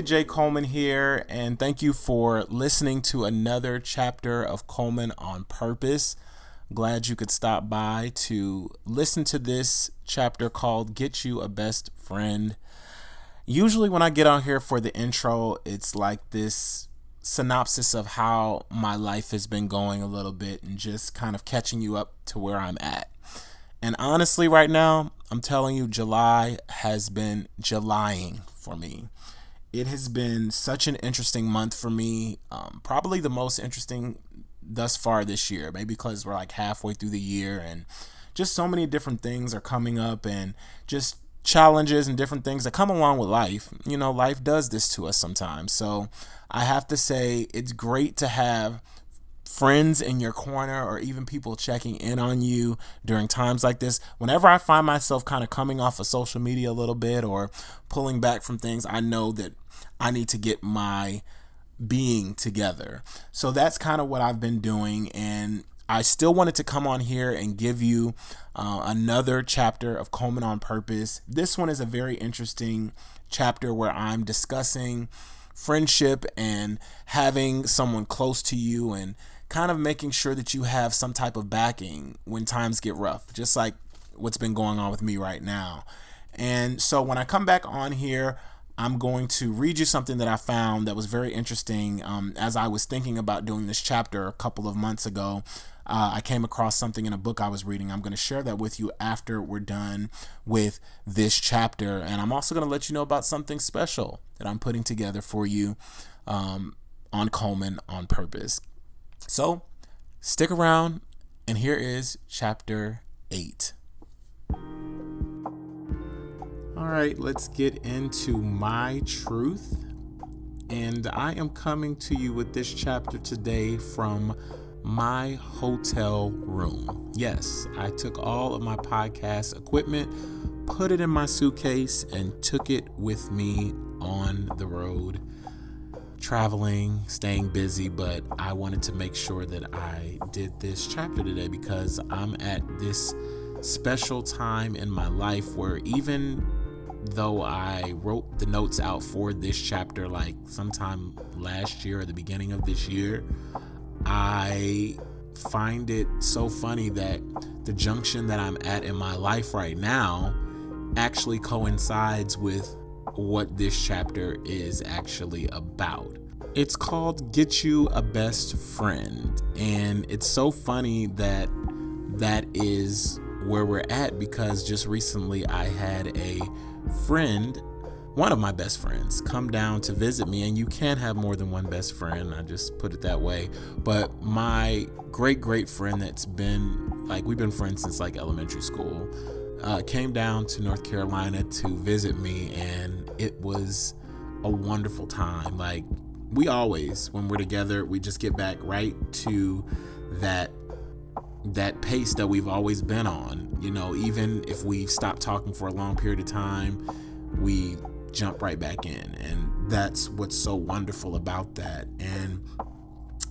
J. Coleman here, and thank you for listening to another chapter of Coleman on Purpose. Glad you could stop by to listen to this chapter called Get You a Best Friend. Usually when I get on here for the intro, it's like this synopsis of how my life has been going a little bit and just kind of catching you up to where I'm at. And honestly, right now, I'm telling you, July has been Julying for me. It has been such an interesting month for me, probably the most interesting thus far this year, maybe because we're like halfway through the year and just so many different things are coming up and just challenges and different things that come along with life. You know, life does this to us sometimes. So I have to say it's great to have friends in your corner or even people checking in on you during times like this. Whenever I find myself kind of coming off of social media a little bit or pulling back from things, I know that I need to get my being together. So that's kind of what I've been doing, and I still wanted to come on here and give you another chapter of Coleman on Purpose. This one is a very interesting chapter where I'm discussing friendship and having someone close to you and kind of making sure that you have some type of backing when times get rough, just like what's been going on with me right now. And so when I come back on here, I'm going to read you something that I found that was very interesting. As I was thinking about doing this chapter a couple of months ago, I came across something in a book I was reading. I'm going to share that with you after we're done with this chapter. And I'm also going to let you know about something special that I'm putting together for you on Coleman on Purpose. So stick around, and here is chapter 8. All right, let's get into my truth. And I am coming to you with this chapter today from my hotel room. Yes, I took all of my podcast equipment, put it in my suitcase, and took it with me on the road, traveling, staying busy. But I wanted to make sure that I did this chapter today because I'm at this special time in my life where even though I wrote the notes out for this chapter like sometime last year or the beginning of this year, I find it so funny that the junction that I'm at in my life right now actually coincides with what this chapter is actually about. It's called Get You a Best Friend, and it's so funny that that is where we're at because just recently I had a friend, one of my best friends, come down to visit me, and you can't have more than one best friend, I just put it that way. But my great friend that's been we've been friends since like elementary school, came down to North Carolina to visit me, and it was a wonderful time. Like, we always, when we're together, we just get back right to that pace that we've always been on. You know, even if we've stopped talking for a long period of time, we jump right back in, and that's what's so wonderful about that. And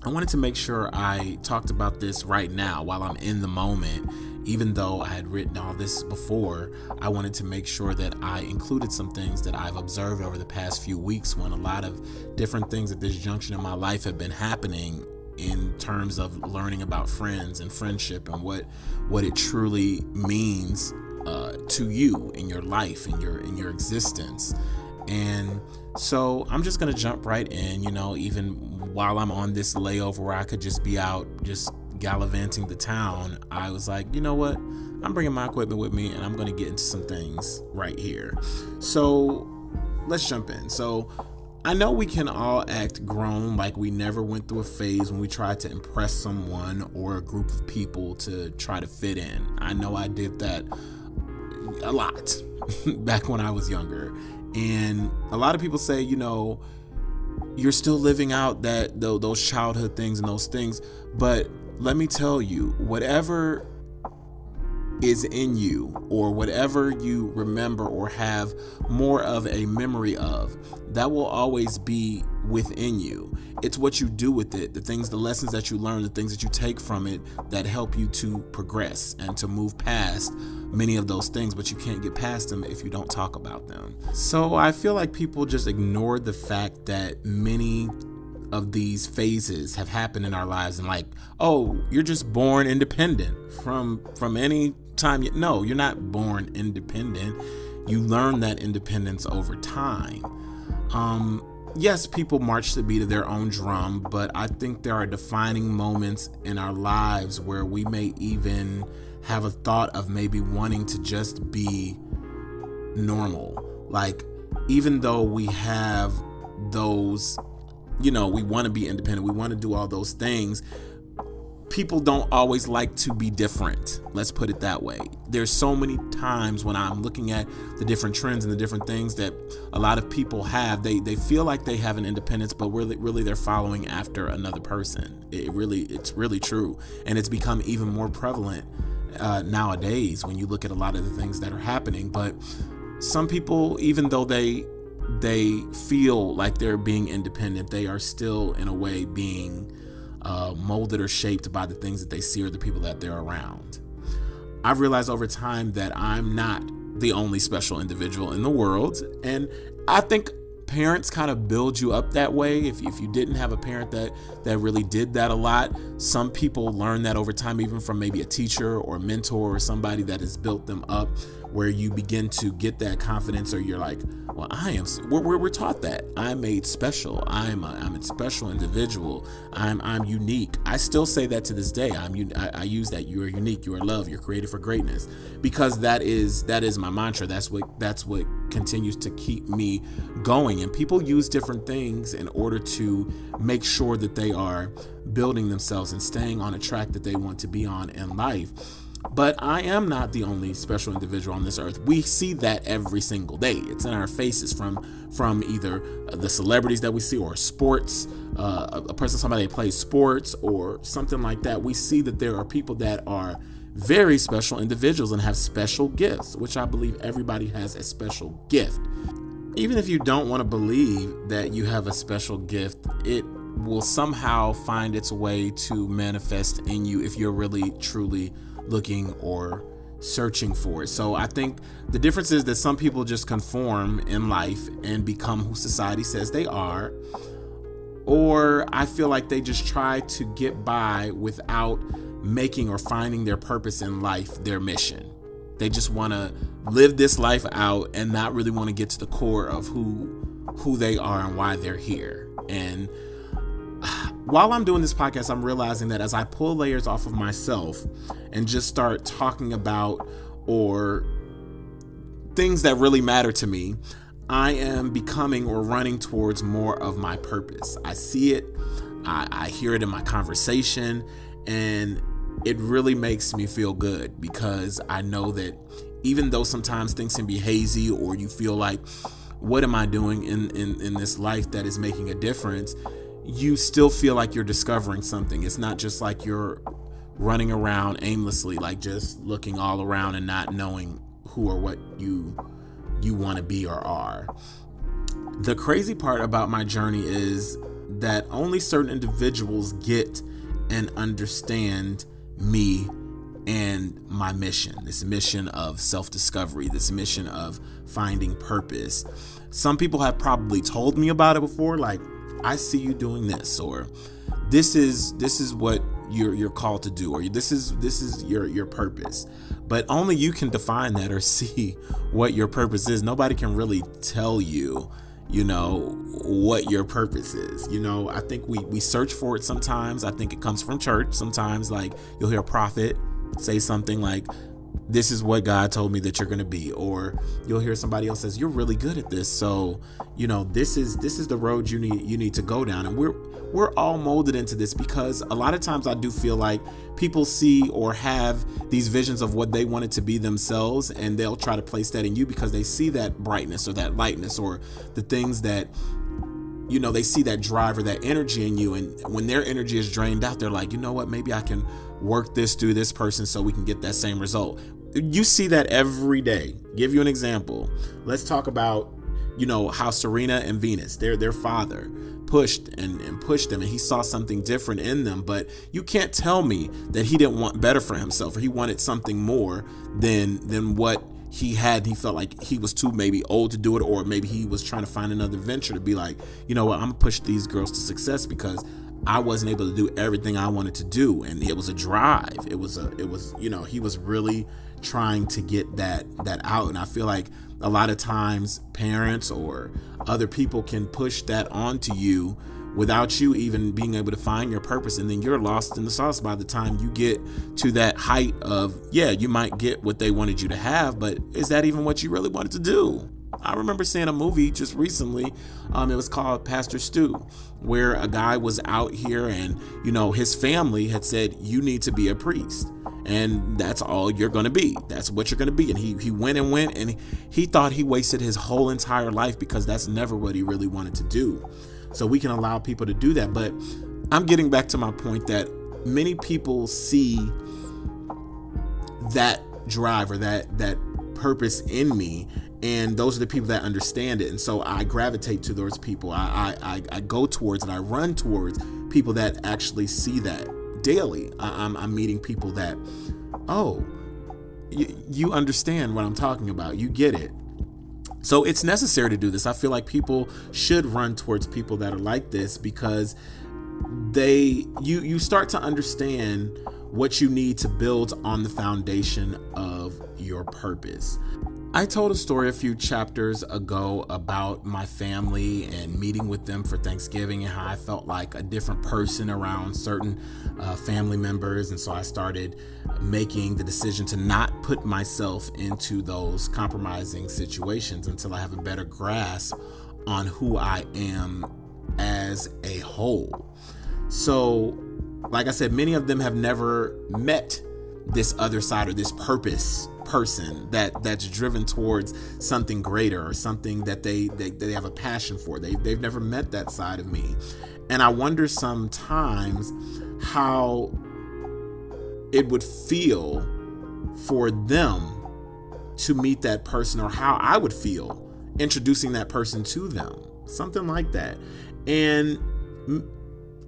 I wanted to make sure I talked about this right now while I'm in the moment. Even though I had written all this before, I wanted to make sure that I included some things that I've observed over the past few weeks when a lot of different things at this junction in my life have been happening in terms of learning about friends and friendship and what it truly means to you in your life, in your existence. And so I'm just gonna jump right in. You know, even while I'm on this layover where I could just be out just gallivanting the town, I was like, you know what, I'm bringing my equipment with me and I'm gonna get into some things right here. So let's jump in. So I know we can all act grown, like we never went through a phase when we tried to impress someone or a group of people to try to fit in. I know I did that a lot back when I was younger. And a lot of people say, you know, you're still living out those childhood things and those things. But let me tell you, whatever is in you, or whatever you remember or have more of a memory of, that will always be within you. It's what you do with it, the lessons that you learn, the things that you take from it that help you to progress and to move past many of those things, but you can't get past them if you don't talk about them. So I feel like people just ignore the fact that many of these phases have happened in our lives, and like, oh, you're just born independent from any time. No, you're not born independent. You learn that independence over time. Yes, people march to the beat of their own drum, but I think there are defining moments in our lives where we may even have a thought of maybe wanting to just be normal. Like, even though we have those, we want to be independent, we want to do all those things, people don't always like to be different. Let's put it that way. There's so many times when I'm looking at the different trends and the different things that a lot of people have, they feel like they have an independence, but really they're following after another person. It's really true. And it's become even more prevalent nowadays when you look at a lot of the things that are happening. But some people, even though they feel like they're being independent, they are still in a way being molded or shaped by the things that they see or the people that they're around. I've realized over time that I'm not the only special individual in the world, and I think parents kind of build you up that way. If you didn't have a parent that really did that a lot, some people learn that over time, even from maybe a teacher or a mentor or somebody that has built them up, where you begin to get that confidence, or you're like, well, we're taught that I'm made special. I'm a special individual. I'm unique. I still say that to this day. I use that. You are unique. You are loved. You're created for greatness, because that is my mantra. That's what continues to keep me going. And people use different things in order to make sure that they are building themselves and staying on a track that they want to be on in life. But I am not the only special individual on this earth. We see that every single day. It's in our faces, from either the celebrities that we see, or sports, somebody that plays sports or something like that. We see that there are people that are very special individuals and have special gifts, which I believe everybody has a special gift. Even if you don't want to believe that you have a special gift, it will somehow find its way to manifest in you if you're really, truly looking or searching for it. So I think the difference is that some people just conform in life and become who society says they are, or I feel like they just try to get by without making or finding their purpose in life, their mission. They just want to live this life out and not really want to get to the core of who they are and why they're here. And while I'm doing this podcast, I'm realizing that as I pull layers off of myself and just start talking about or things that really matter to me, I am becoming or running towards more of my purpose. I see it, I hear it in my conversation, and it really makes me feel good, because I know that even though sometimes things can be hazy, or you feel like, what am I doing in this life that is making a difference? You still feel like you're discovering something. It's not just like you're running around aimlessly, like just looking all around and not knowing who or what you want to be or are. The crazy part about my journey is that only certain individuals get and understand me and my mission, this mission of self-discovery, this mission of finding purpose. Some people have probably told me about it before, like, I see you doing this, or this is what you're called to do, or this is your purpose. But only you can define that or see what your purpose is. Nobody can really tell you, what your purpose is. I think we search for it sometimes. I think it comes from church. Sometimes, like, you'll hear a prophet say something like, this is what God told me that you're going to be, or you'll hear somebody else says, you're really good at this, so this is the road you need to go down. And we're all molded into this, because a lot of times I do feel like people see or have these visions of what they want it to be themselves, and they'll try to place that in you because they see that brightness or that lightness or the things that they see that drive or that energy in you. And when their energy is drained out, they're like, you know what, maybe I can work this through this person so we can get that same result. You see that every day. Give you an example. Let's talk about, how Serena and Venus, their father pushed and pushed them, and he saw something different in them. But you can't tell me that he didn't want better for himself, or he wanted something more than what he had. He felt like he was too maybe old to do it, or maybe he was trying to find another venture to be like, you know what, I'm gonna push these girls to success because I wasn't able to do everything I wanted to do. And it was a drive. It was he was really trying to get that out. And I feel like a lot of times parents or other people can push that onto you without you even being able to find your purpose, and then you're lost in the sauce by the time you get to that height of, you might get what they wanted you to have, but is that even what you really wanted to do? I remember seeing a movie just recently. It was called Pastor Stu, where a guy was out here and, his family had said, you need to be a priest. And that's all you're going to be. That's what you're going to be. And he went and he thought he wasted his whole entire life because that's never what he really wanted to do. So we can allow people to do that. But I'm getting back to my point that many people see that drive or that purpose in me, and those are the people that understand it. And so I gravitate to those people. I go towards and I run towards people that actually see that daily. I'm meeting people that, you understand what I'm talking about. You get it. So it's necessary to do this. I feel like people should run towards people that are like this, because you start to understand what you need to build on the foundation of your purpose. I told a story a few chapters ago about my family and meeting with them for Thanksgiving, and how I felt like a different person around certain family members. And so I started making the decision to not put myself into those compromising situations until I have a better grasp on who I am as a whole. So, like I said, many of them have never met this other side or this purpose person that's driven towards something greater or something that they have a passion for. They've never met that side of me. And I wonder sometimes how it would feel for them to meet that person, or how I would feel introducing that person to them, something like that. And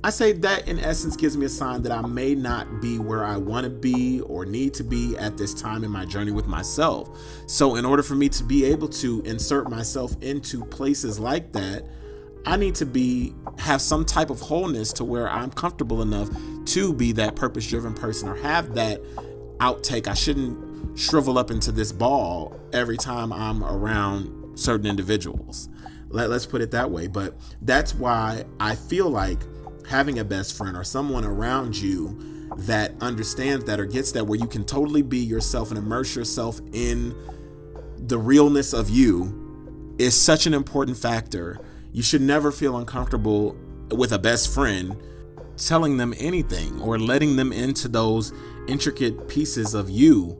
I say that in essence gives me a sign that I may not be where I want to be or need to be at this time in my journey with myself. So in order for me to be able to insert myself into places like that, I need to have some type of wholeness to where I'm comfortable enough to be that purpose-driven person, or have that outtake. I shouldn't shrivel up into this ball every time I'm around certain individuals. Let's put it that way. But that's why I feel like having a best friend or someone around you that understands that or gets that, where you can totally be yourself and immerse yourself in the realness of you, is such an important factor. You should never feel uncomfortable with a best friend telling them anything or letting them into those intricate pieces of you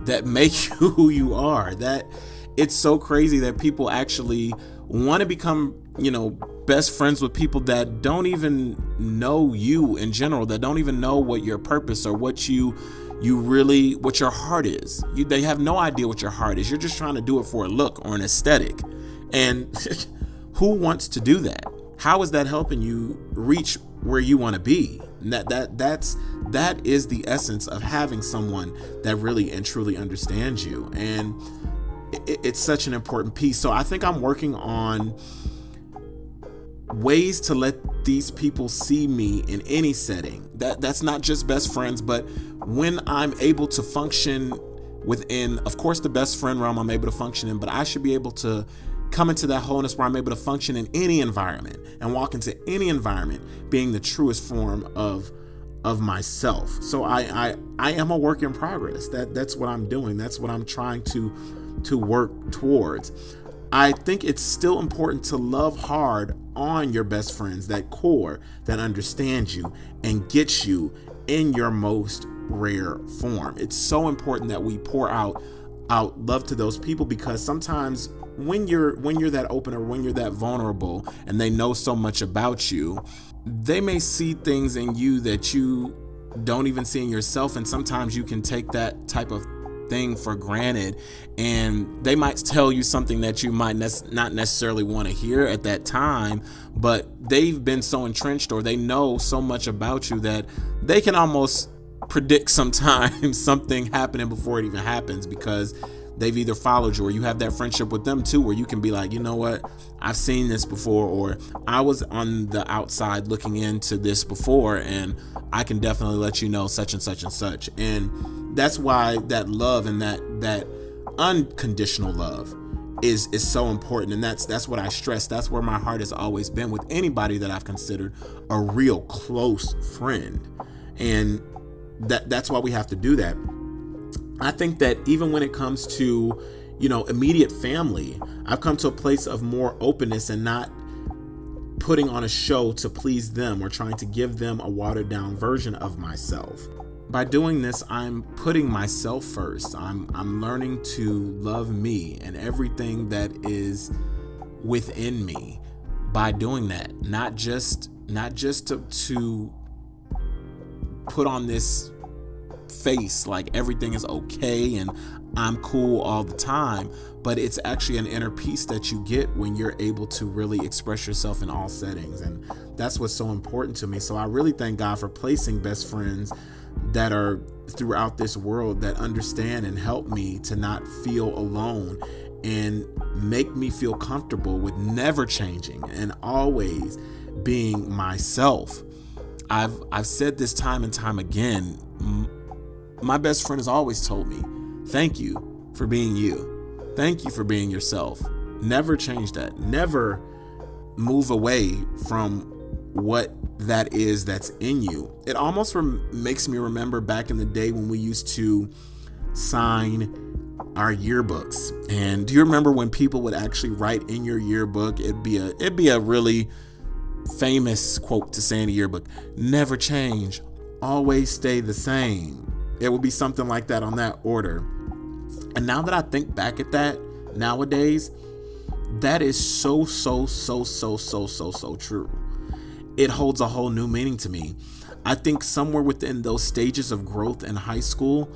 that make you who you are. That it's so crazy that people actually want to become, best friends with people that don't even know you in general, that don't even know what your purpose or what what your heart is. They have no idea what your heart is. You're just trying to do it for a look or an aesthetic. And who wants to do that? How is that helping you reach where you want to be? That is the essence of having someone that really and truly understands you. And it's such an important piece. So I think I'm working on ways to let these people see me in any setting. That's not just best friends, but when I'm able to function within, of course, the best friend realm I'm able to function in, but I should be able to come into that wholeness where I'm able to function in any environment and walk into any environment being the truest form of myself. So I am a work in progress. That's what I'm doing. That's what I'm trying to work towards. I think it's still important to love hard on your best friends, that core that understands you and gets you in your most rare form. It's so important that we pour out love to those people, because sometimes when you're that open, or when you're that vulnerable and they know so much about you, they may see things in you that you don't even see in yourself. And sometimes you can take that type of thing for granted, and they might tell you something that you might not necessarily want to hear at that time, but they've been so entrenched, or they know so much about you that they can almost predict sometimes something happening before it even happens, because they've either followed you, or you have that friendship with them too, where you can be like, you know what, I've seen this before, or I was on the outside looking into this before, and I can definitely let you know such and such and such. And that's why that love, and that unconditional love is so important. And that's what I stress. That's where my heart has always been with anybody that I've considered a real close friend. And that's why we have to do that. I think that even when it comes to, immediate family, I've come to a place of more openness and not putting on a show to please them or trying to give them a watered down version of myself. By doing this, I'm putting myself first. I'm learning to love me and everything that is within me by doing that. Not just to put on this face like everything is okay and I'm cool all the time, but it's actually an inner peace that you get when you're able to really express yourself in all settings. And that's what's so important to me. So I really thank God for placing best friends that are throughout this world that understand and help me to not feel alone and make me feel comfortable with never changing and always being myself. I've said this time and time again. My best friend has always told me, thank you for being you. Thank you for being yourself. Never change that. Never move away from what that is that's in you. It almost makes me remember back in the day when we used to sign our yearbooks. And do you remember when people would actually write in your yearbook? It'd be a really famous quote to say in a yearbook: never change, always stay the same. It would be something like that on that order. And now that I think back at that nowadays, that is so true. It holds a whole new meaning to me. I think somewhere within those stages of growth in high school,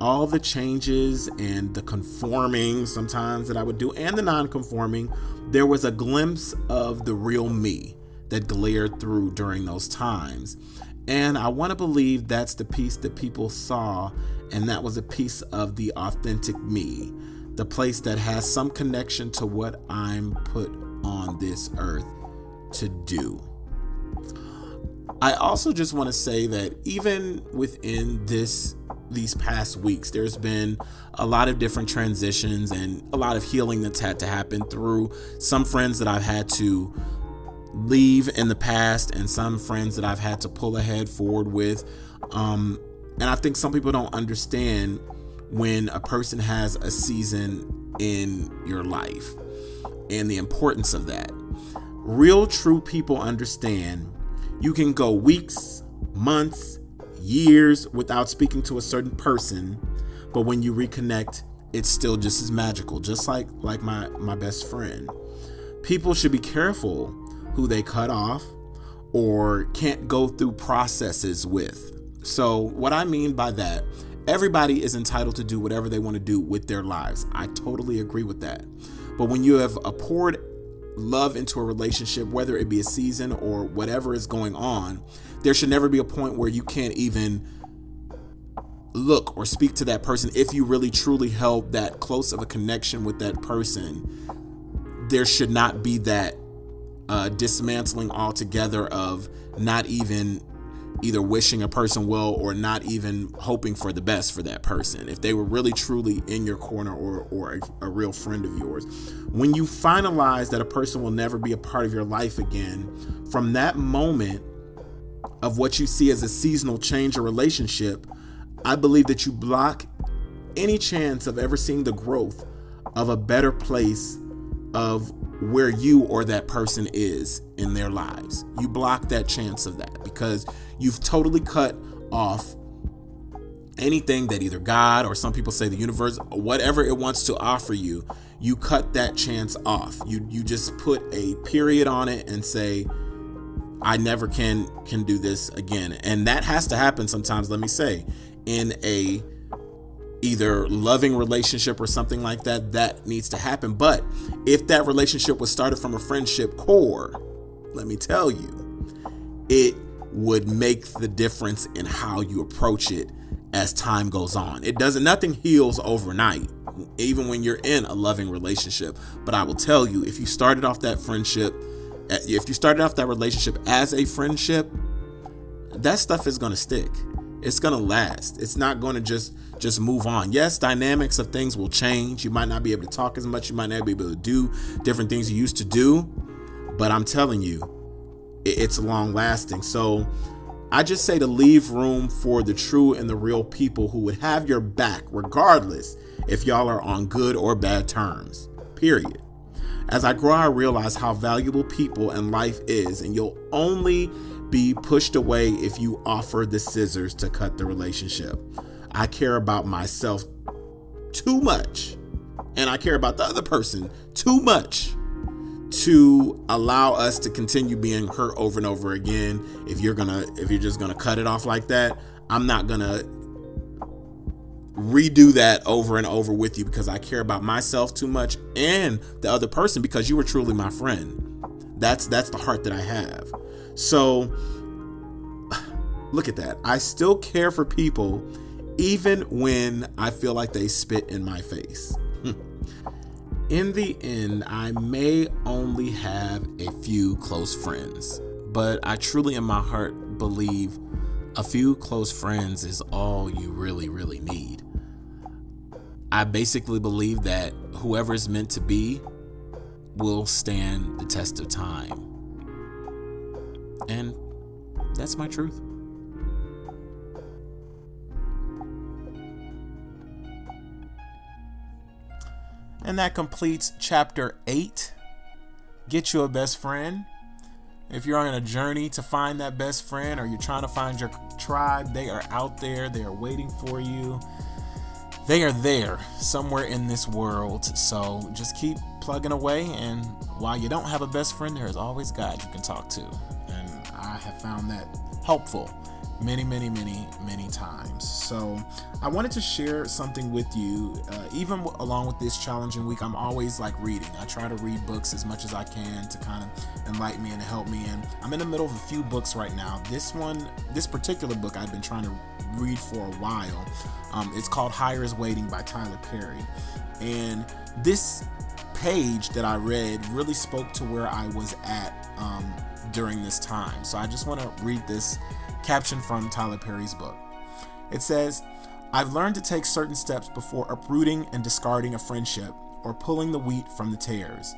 all the changes and the conforming sometimes that I would do and the non-conforming, there was a glimpse of the real me that glared through during those times. And I want to believe that's the piece that people saw, and that was a piece of the authentic me, the place that has some connection to what I'm put on this earth to do. I also just want to say that even within these past weeks, there's been a lot of different transitions and a lot of healing that's had to happen through some friends that I've had to leave in the past and some friends that I've had to pull ahead forward with. And I think some people don't understand when a person has a season in your life and the importance of that. Real, true people understand you can go weeks, months, years without speaking to a certain person, but when you reconnect, it's still just as magical, just like my best friend. People should be careful who they cut off or can't go through processes with. So what I mean by that, everybody is entitled to do whatever they want to do with their lives. I totally agree with that. But when you have poured love into a relationship, whether it be a season or whatever is going on, there should never be a point where you can't even look or speak to that person. If you really truly held that close of a connection with that person, there should not be that dismantling altogether of not even either wishing a person well or not even hoping for the best for that person, if they were really truly in your corner or a real friend of yours. When you finalize that a person will never be a part of your life again, from that moment of what you see as a seasonal change or relationship, I believe that you block any chance of ever seeing the growth of a better place of where you or that person is in their lives. You block that chance of that because you've totally cut off anything that either God or some people say the universe, whatever it wants to offer you, you cut that chance off. You just put a period on it and say, I never can do this again. And that has to happen sometimes, let me say, in a either loving relationship or something like that, that needs to happen. But if that relationship was started from a friendship core, let me tell you, it would make the difference in how you approach it as time goes on. Nothing heals overnight, even when you're in a loving relationship. But I will tell you, if you started off that relationship as a friendship, that stuff is going to stick. It's going to last. It's not going to just move on. Yes, dynamics of things will change. You might not be able to talk as much. You might not be able to do different things you used to do. But I'm telling you, it's long lasting. So I just say to leave room for the true and the real people who would have your back, regardless if y'all are on good or bad terms, period. As I grow, I realize how valuable people and life is, and you'll only be pushed away if you offer the scissors to cut the relationship. I care about myself too much, and I care about the other person too much to allow us to continue being hurt over and over again. If you're just gonna cut it off like that, I'm not gonna redo that over and over with you, because I care about myself too much and the other person, because you were truly my friend. That's the heart that I have. So look at that. I still care for people even when I feel like they spit in my face. In the end, I may only have a few close friends, but I truly in my heart believe a few close friends is all you really, really need. I basically believe that whoever is meant to be will stand the test of time. And that's my truth. And that completes chapter 8. Get you a best friend. If you're on a journey to find that best friend, or you're trying to find your tribe, they are out there. They are waiting for you. They are there somewhere in this world. So just keep plugging away. And while you don't have a best friend, there is always God you can talk to. And I have found that helpful many times. So I wanted to share something with you. Even along with this challenging week, I'm always reading. I try to read books as much as I can to kind of enlighten me and help me. And I'm in the middle of a few books right now. This particular book I've been trying to read for a while. It's called Higher is Waiting by Tyler Perry. And this page that I read really spoke to where I was at during this time. So I just want to read this caption from Tyler Perry's book. It says, "I've learned to take certain steps before uprooting and discarding a friendship or pulling the wheat from the tares.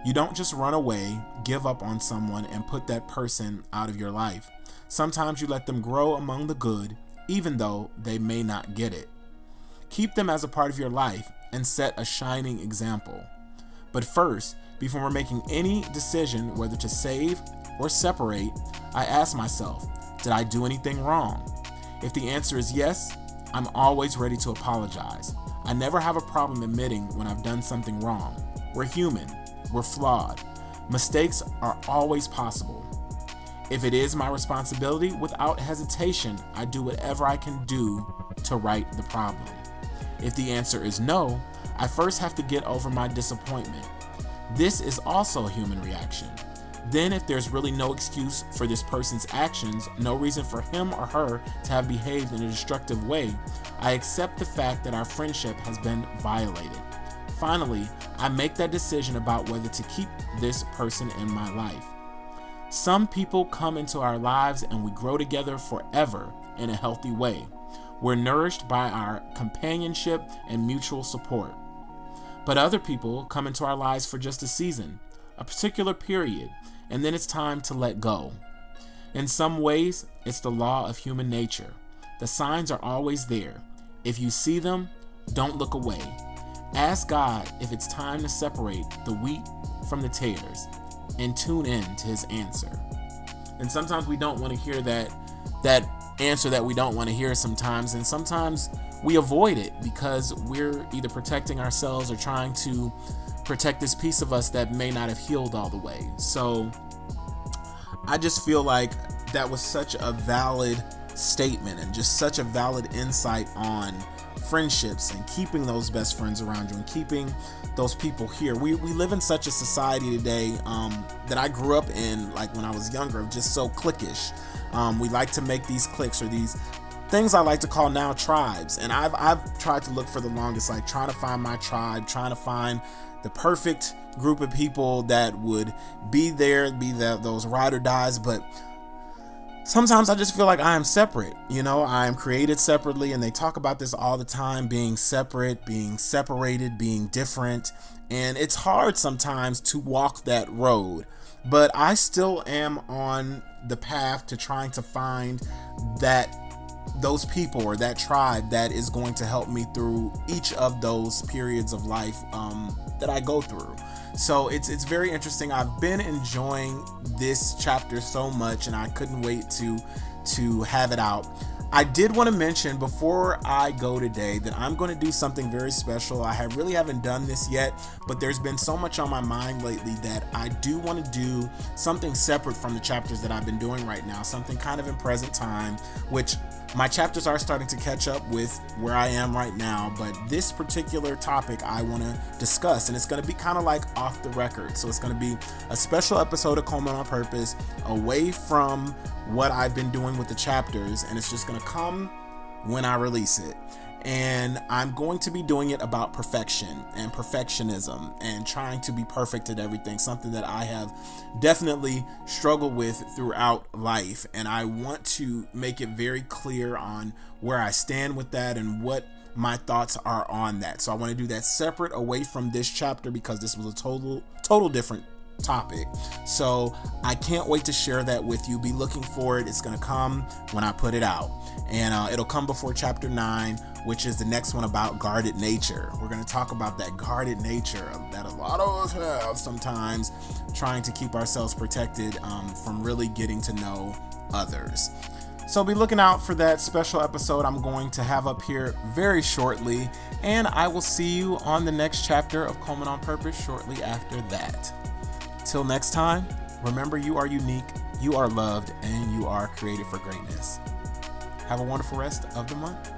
You don't just run away, give up on someone, and put that person out of your life. Sometimes you let them grow among the good, even though they may not get it. Keep them as a part of your life and set a shining example. But first, before making any decision whether to save or separate, I ask myself, did I do anything wrong? If the answer is yes, I'm always ready to apologize. I never have a problem admitting when I've done something wrong. We're human. We're flawed. Mistakes are always possible. If it is my responsibility, without hesitation, I do whatever I can do to right the problem. If the answer is no, I first have to get over my disappointment. This is also a human reaction. Then, if there's really no excuse for this person's actions, no reason for him or her to have behaved in a destructive way, I accept the fact that our friendship has been violated. Finally, I make that decision about whether to keep this person in my life. Some people come into our lives and we grow together forever in a healthy way. We're nourished by our companionship and mutual support. But other people come into our lives for just a season, a particular period, and then it's time to let go. In some ways, it's the law of human nature. The signs are always there. If you see them, don't look away. Ask God if it's time to separate the wheat from the tares, and tune in to his answer. And sometimes we don't want to hear that answer that we don't want to hear sometimes, and sometimes we avoid it because we're either protecting ourselves or trying to protect this piece of us that may not have healed all the way. So I just feel like that was such a valid statement and just such a valid insight on friendships and keeping those best friends around you and keeping those people here. We live in such a society today that I grew up in, like when I was younger, just so cliquish. We like to make these cliques or these things I like to call now tribes. And I've tried to look for the longest, like trying to find my tribe, trying to find the perfect group of people that would be there, those ride or dies. But sometimes I just feel like I am separate. I am created separately, and they talk about this all the time, being separate, being separated, being different. And it's hard sometimes to walk that road. But I still am on the path to trying to find those people or that tribe that is going to help me through each of those periods of life that I go through. So it's very interesting. I've been enjoying this chapter so much, and I couldn't wait to have it out. I did want to mention before I go today that I'm going to do something very special. I really haven't done this yet, but there's been so much on my mind lately that I do want to do something separate from the chapters that I've been doing right now, something kind of in present time, which my chapters are starting to catch up with where I am right now. But this particular topic I want to discuss, and it's going to be kind of like off the record. So it's going to be a special episode of Coleman on Purpose, away from what I've been doing with the chapters, and it's just going to come when I release it. And I'm going to be doing it about perfection and perfectionism and trying to be perfect at everything, something that I have definitely struggled with throughout life. And I want to make it very clear on where I stand with that and what my thoughts are on that. So I want to do that separate, away from this chapter, because this was a total different topic. So I can't wait to share that with you. Be looking for it. It's going to come when I put it out, and it'll come before chapter 9, which is the next one about guarded nature. We're going to talk about that guarded nature that a lot of us have sometimes, trying to keep ourselves protected from really getting to know others. So be looking out for that special episode I'm going to have up here very shortly, and I will see you on the next chapter of Coleman on Purpose shortly after that. Till next time, remember, you are unique, you are loved, and you are created for greatness. Have a wonderful rest of the month.